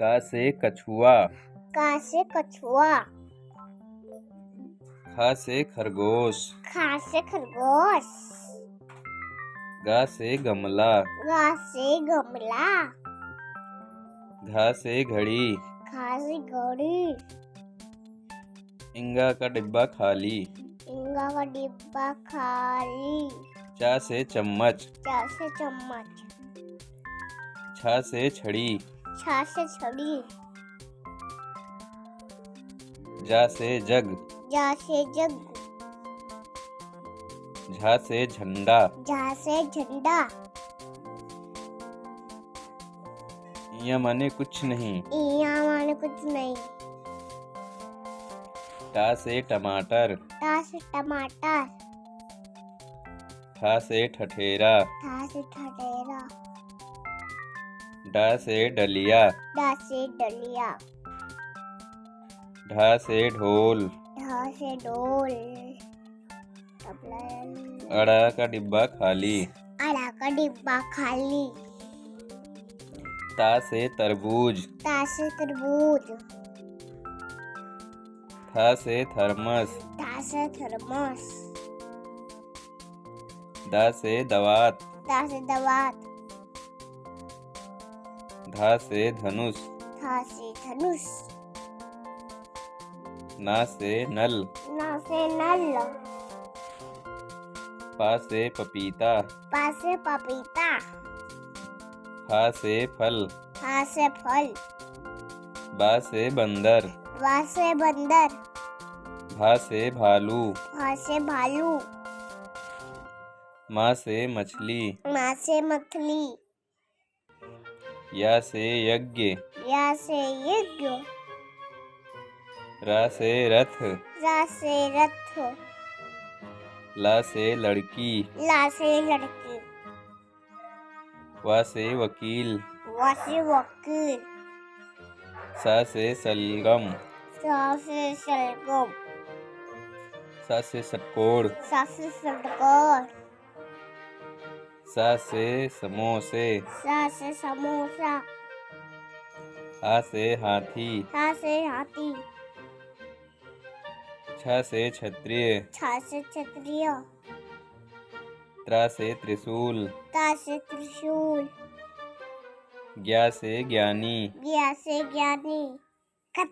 का से कछुआ। का से कछुआ। ख से खरगोश। खा से खरगोश। गा से गमला। गा से गमला। घा से घड़ी। खा से घड़ी। इंगा का डिब्बा खाली। इंगा का डिब्बा खाली। चा से चम्मच। चा से चम्मच। छा से छड़ी। छा से छड़ी। जा से जग। जा से जग। झा से झंडा। झा से झंडा। इया माने कुछ नहीं। इया माने कुछ नहीं। टा से टमाटर। टा से टमाटर। ठा से ठठेरा। ठा से ठठेरा। डा से डलिया। डा से डलिया। ढा से ढोल। ढा से ढोल। अड़ा का डिब्बा खाली। अड़ा का डिब्बा खाली। ता से तरबूज। ता से तरबूज। था से थर्मस। था से थर्मस। दा से दवात। दा से दवात। धा से धनुष। था से धनुष। ना से नल। ना से नल। पा से पपीता। पा से पपीता। फा से फल। फा से फल। बा से बंदर। बा से बंदर। भा से भालू। भा से भालू। माँ से मछली। माँ से मछली। या से यज्ञ। या से यज्ञ। रा से रथ। रा से रथ। ला से लड़की। ला से लड़की। वा से वकील। वा से वकील। सा से सलगम। सा से सलगम। सा से षटकोण। सा से षटकोण। सा से समोसे। सा से समोसा। हा से हाथी। हा से हाथी। छ से क्षत्रिय। छा से क्षत्रिय। त्रा से त्रिशूल। ता से त्रिशूल। ज्ञा से ज्ञानी। ज्ञा से ज्ञानी।